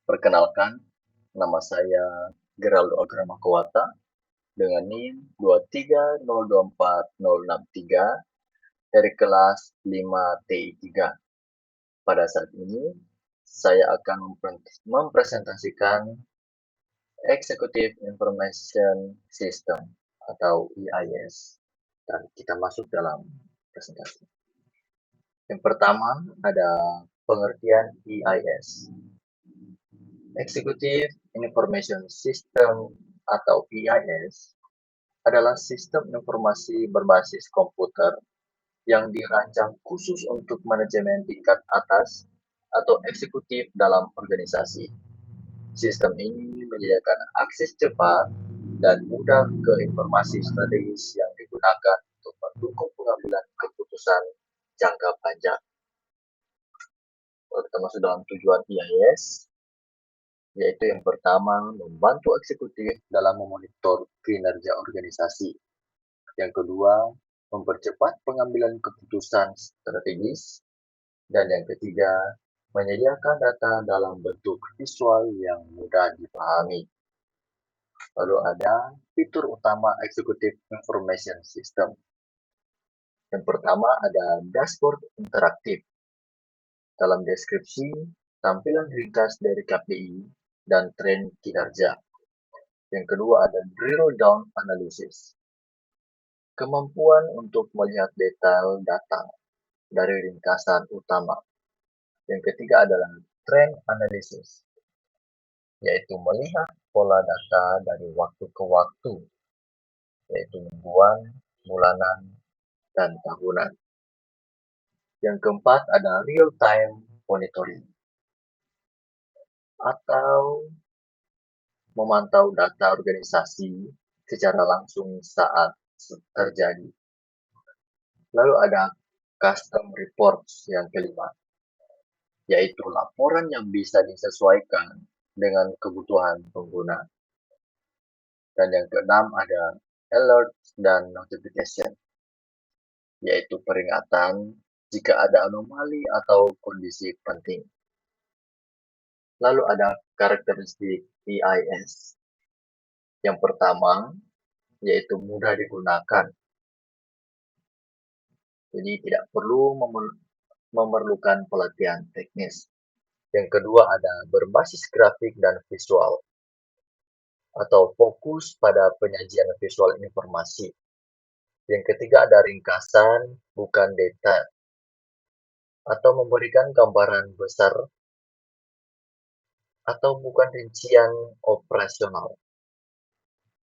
Perkenalkan, nama saya Geraldo Agramakowata dengan NIM 2302463 dari kelas 5TI3. Pada saat ini, saya akan mempresentasikan Executive Information System atau EIS. Dan kita masuk dalam presentasi. Yang pertama ada pengertian EIS. Executive Information System atau EIS adalah sistem informasi berbasis komputer yang dirancang khusus untuk manajemen tingkat atas atau eksekutif dalam organisasi. Sistem ini menyediakan akses cepat dan mudah ke informasi strategis yang digunakan untuk mendukung pengambilan keputusan jangka panjang. Kalau kita masuk dalam tujuan EIS, yaitu yang pertama, membantu eksekutif dalam memonitor kinerja organisasi. Yang kedua, mempercepat pengambilan keputusan strategis. Dan yang ketiga, menyediakan data dalam bentuk visual yang mudah dipahami. Lalu ada fitur utama Executive Information System. Yang pertama ada dashboard interaktif. Dalam deskripsi, tampilan ringkas dari KPI dan tren kinerja. Yang kedua ada drill down analysis. Kemampuan untuk melihat detail data dari ringkasan utama. Yang ketiga adalah trend analysis, yaitu melihat pola data dari waktu ke waktu, yaitu mingguan, bulanan, dan tahunan. Yang keempat ada real-time monitoring, atau memantau data organisasi secara langsung saat terjadi. Lalu ada custom reports yang kelima, yaitu laporan yang bisa disesuaikan dengan kebutuhan pengguna. Dan yang keenam ada alert dan notification, yaitu peringatan jika ada anomali atau kondisi penting. Lalu ada karakteristik EIS. Yang pertama, yaitu mudah digunakan. Jadi tidak perlu memerlukan pelatihan teknis. Yang kedua ada berbasis grafik dan visual, atau fokus pada penyajian visual informasi. Yang ketiga ada ringkasan, bukan detail, atau memberikan gambaran besar atau bukan rincian operasional.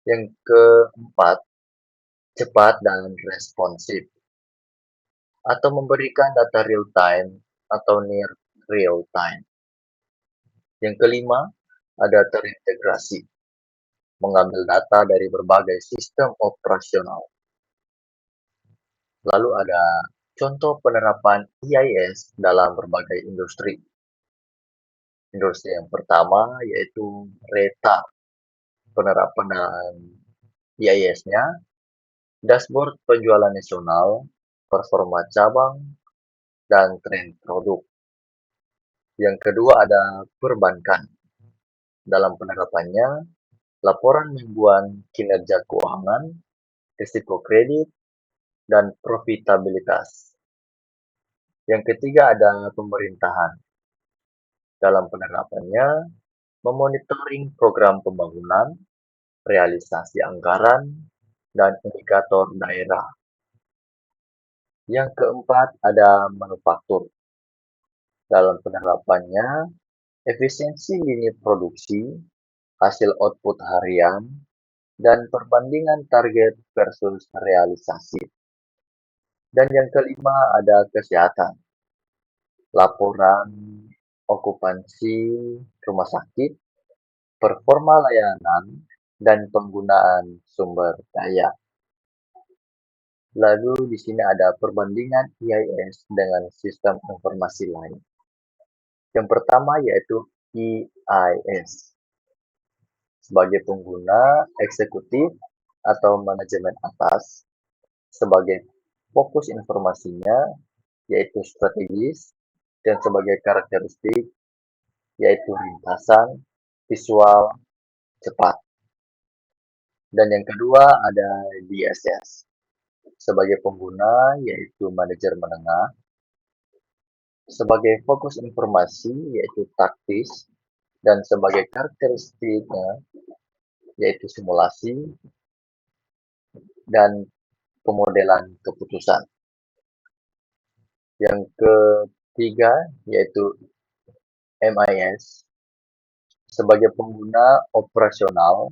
Yang keempat, cepat dan responsif, atau memberikan data real time atau near real time. Yang kelima, ada terintegrasi, mengambil data dari berbagai sistem operasional. Lalu ada contoh penerapan EIS dalam berbagai industri. Industri yang pertama yaitu Reta. Penerapan EIS-nya, dashboard penjualan nasional, performa cabang, dan tren produk. Yang kedua ada perbankan. Dalam penerapannya, laporan mingguan kinerja keuangan, risiko kredit, dan profitabilitas. Yang ketiga ada pemerintahan. Dalam penerapannya, memonitoring program pembangunan, realisasi anggaran, dan indikator daerah. Yang keempat ada manufaktur. Dalam penerapannya, efisiensi lini produksi, hasil output harian, dan perbandingan target versus realisasi. Dan yang kelima ada kesehatan. Laporan okupansi rumah sakit, performa layanan, dan penggunaan sumber daya. Lalu di sini ada perbandingan EIS dengan sistem informasi lain. Yang pertama yaitu EIS. Sebagai pengguna eksekutif atau manajemen atas, sebagai fokus informasinya yaitu strategis, dan sebagai karakteristik yaitu ringkasan, visual, cepat. Dan yang kedua ada DSS. Sebagai pengguna, yaitu manajer menengah. Sebagai fokus informasi, yaitu taktis. Dan sebagai karakteristiknya, yaitu simulasi dan pemodelan keputusan. Yang ketiga, yaitu MIS. Sebagai pengguna operasional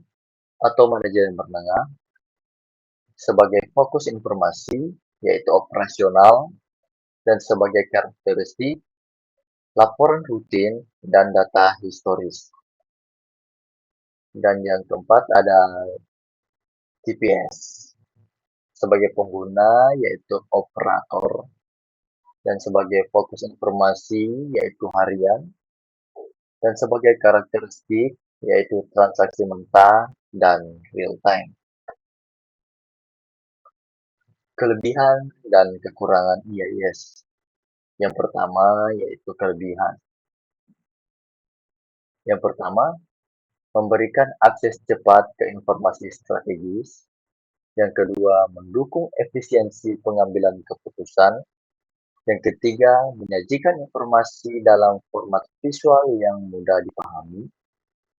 atau manajer menengah. Sebagai fokus informasi, yaitu operasional, dan sebagai karakteristik, laporan rutin dan data historis. Dan yang keempat ada TPS. Sebagai pengguna, yaitu operator, dan sebagai fokus informasi, yaitu harian, dan sebagai karakteristik, yaitu transaksi mentah dan real time. Kelebihan dan kekurangan IIS. Yang pertama yaitu kelebihan. Yang pertama, memberikan akses cepat ke informasi strategis. Yang kedua, mendukung efisiensi pengambilan keputusan. Yang ketiga, menyajikan informasi dalam format visual yang mudah dipahami.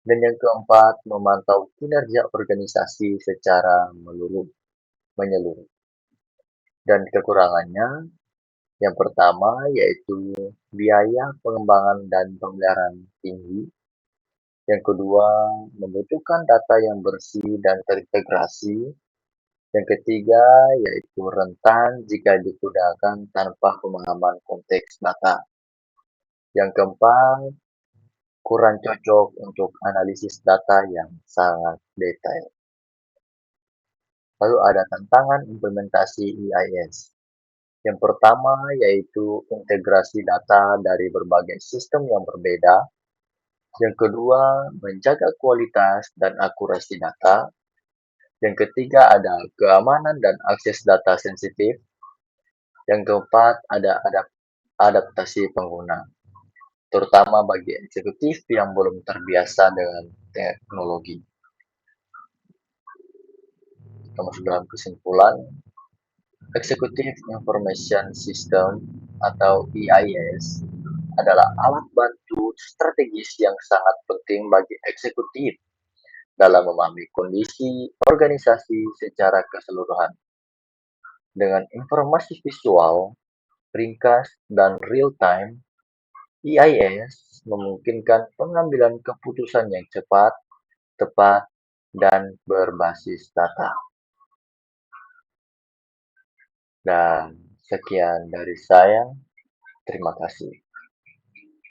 Dan yang keempat, memantau kinerja organisasi secara menyeluruh. Dan kekurangannya, yang pertama yaitu biaya pengembangan dan pemeliharaan tinggi. Yang kedua, membutuhkan data yang bersih dan terintegrasi. Yang ketiga, yaitu rentan jika digunakan tanpa pemahaman konteks data. Yang keempat, kurang cocok untuk analisis data yang sangat detail. Lalu ada tantangan implementasi EIS. Yang pertama yaitu integrasi data dari berbagai sistem yang berbeda. Yang kedua, menjaga kualitas dan akurasi data. Yang ketiga ada keamanan dan akses data sensitif. Yang keempat ada adaptasi pengguna, terutama bagi eksekutif yang belum terbiasa dengan teknologi. Termasuk dalam kesimpulan, Executive Information System atau EIS adalah alat bantu strategis yang sangat penting bagi eksekutif dalam memahami kondisi organisasi secara keseluruhan. Dengan informasi visual, ringkas, dan real-time, EIS memungkinkan pengambilan keputusan yang cepat, tepat, dan berbasis data. Dan sekian dari saya. Terima kasih.